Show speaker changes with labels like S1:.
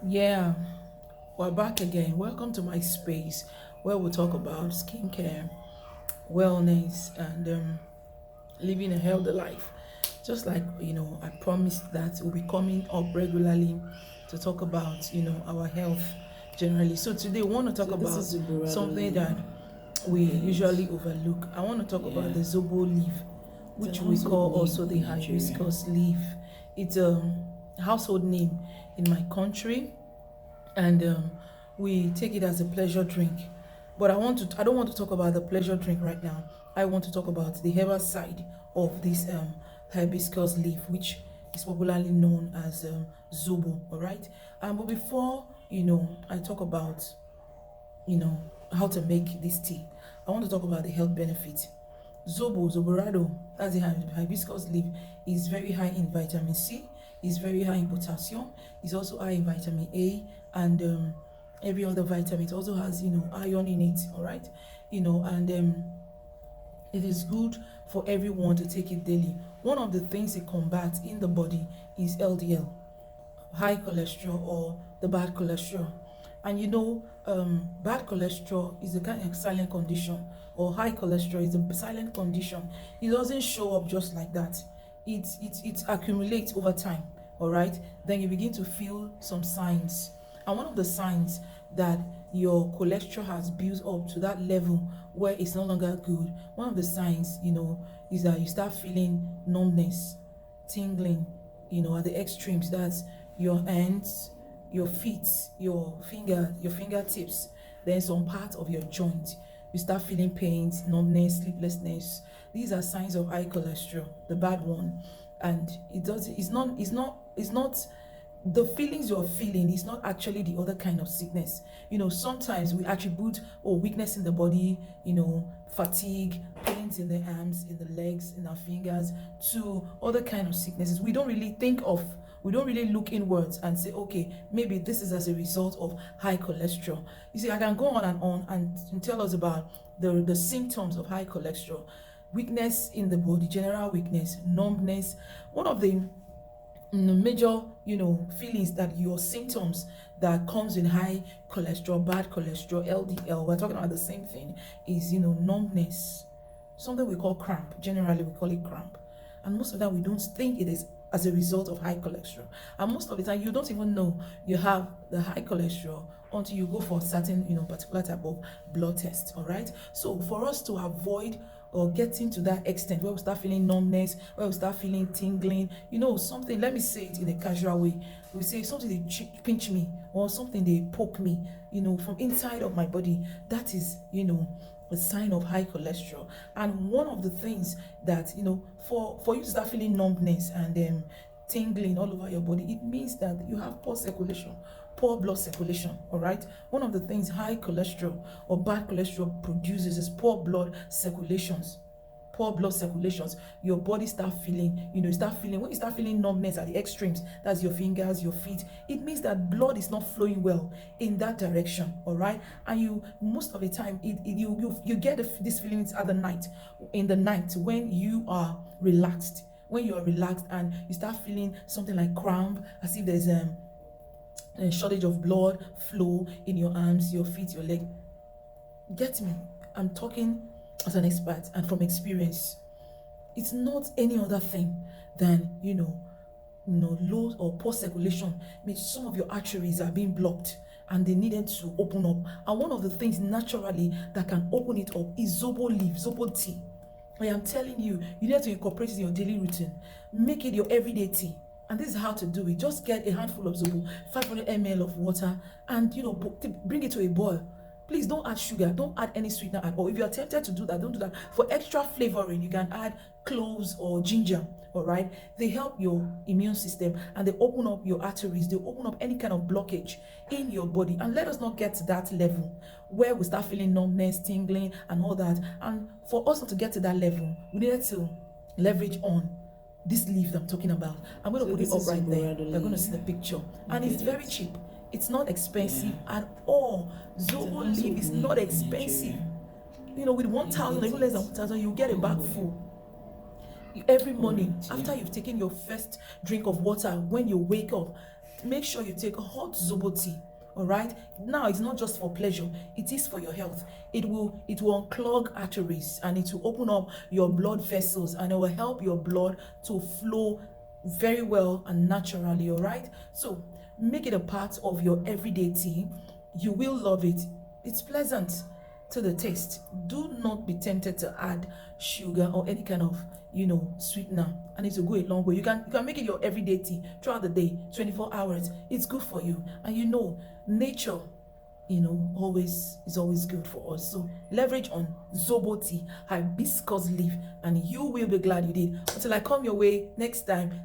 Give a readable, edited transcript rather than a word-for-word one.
S1: Yeah, we're back again. Welcome to my space where we talk about skincare, wellness, and living a healthy life. Just like I promised that we'll be coming up regularly to talk about our health generally. So today we want to talk
S2: So this
S1: about
S2: is
S1: something
S2: Uburadoli.
S1: that we
S2: Yes.
S1: usually overlook. I want to talk about
S2: Yeah.
S1: the zobo leaf,
S2: It's a
S1: which we
S2: household
S1: call
S2: name
S1: also the
S2: in Nigeria.
S1: hibiscus leaf. It's a household name in my country, and we take it as a pleasure drink. But I don't want to talk about the pleasure drink right now. I want to talk about the herbal side of this hibiscus leaf, which is popularly known as zobo. All right. But before I talk about how to make this tea, I want to talk about the health benefit. Zoborado, that's the hibiscus leaf, is very high in vitamin C, is very high in potassium, is also high in vitamin A, and every other vitamin. It also has, iron in it, all right? And it is good for everyone to take it daily. One of the things it combats in the body is LDL, high cholesterol, or the bad cholesterol. And bad cholesterol is a kind of silent condition, or high cholesterol is a silent condition. It doesn't show up just like that. It accumulates over time. All right. Then you begin to feel some signs, and one of the signs that your cholesterol has built up to that level where it's no longer good. One of the signs, is that you start feeling numbness, tingling, at the extremes. That's your hands, your feet, your fingertips, then some part of your joint. You start feeling pains, numbness, sleeplessness. These are signs of high cholesterol, the bad one. And it's not the feelings you're feeling is not actually the other kind of sickness. Sometimes we attribute weakness in the body, fatigue, pains in the arms, in the legs, in our fingers, to other kind of sicknesses. We don't really look inwards and say, okay, maybe this is as a result of high cholesterol. You see, I can go on and tell us about the symptoms of high cholesterol: weakness in the body, general weakness, numbness. One of the major feelings, that your symptoms that comes with high cholesterol, bad cholesterol, LDL, we're talking about the same thing, is numbness, something we call cramp. Generally we call it cramp, and most of the time we don't think it is as a result of high cholesterol, and most of the time you don't even know you have the high cholesterol until you go for a certain particular type of blood test. All right. So for us to avoid or getting to that extent where we start feeling numbness, where we start feeling tingling, something, let me say it in a casual way. We say something, they pinch me, or something, they poke me, from inside of my body. That is, a sign of high cholesterol. And one of the things that, for you to start feeling numbness and tingling all over your body, it means that you have poor circulation, poor blood circulation. All right. One of the things high cholesterol or bad cholesterol produces is poor blood circulations. Your body start feeling, when you start feeling numbness at the extremes, that's your fingers, your feet, it means that blood is not flowing well in that direction. All right. And you, most of the time, you get these feelings at the night, in the night, when you are relaxed, and you start feeling something like cramp, as if there's a shortage of blood flow in your arms, your feet, your leg. Get me? I'm talking as an expert and from experience. It's not any other thing than low or poor circulation means some of your arteries are being blocked and they needed to open up. And one of the things naturally that can open it up is zobo leaf, zobo tea. I am telling you, you need to incorporate it in your daily routine. Make it your everyday tea. And this is how to do it. Just get a handful of zobo, 500 ml of water, and bring it to a boil. Please don't add sugar, don't add any sweetener at all. If you're tempted to do that, don't do that. For extra flavoring, you can add cloves or ginger. All right, they help your immune system, and they open up your arteries, they open up any kind of blockage in your body. And let us not get to that level where we start feeling numbness, tingling, and all that. And for us not to get to that level, we needed to leverage on this leaf that I'm talking about. I'm going to
S2: So
S1: put it
S2: this
S1: up
S2: is
S1: right there.
S2: Uburadoli.
S1: You're going to see the picture,
S2: You
S1: and it's
S2: get
S1: very
S2: it.
S1: cheap. It's not expensive
S2: Yeah.
S1: at all.
S2: It's a
S1: Zobo leaf
S2: household
S1: is
S2: name
S1: not
S2: in
S1: expensive.
S2: Nigeria.
S1: With
S2: You
S1: 1,000,
S2: get
S1: even less than
S2: it.
S1: 1,000, you get a bag
S2: Alright.
S1: full. Every morning
S2: Alright, yeah.
S1: after you've taken your first drink of water, when you wake up, make sure you take hot zobo tea. All right, now it's not just for pleasure, it is for your health. It will unclog arteries, and it will open up your blood vessels, and it will help your blood to flow very well and naturally. All right, so make it a part of your everyday tea. You will love it. It's pleasant to the taste. Do not be tempted to add sugar or any kind of sweetener, and it will go a long way. You can make it your everyday tea throughout the day, 24 hours. It's good for you, and nature always is always good for us. So leverage on zobo tea, hibiscus leaf, and you will be glad you did. Until I come your way next time,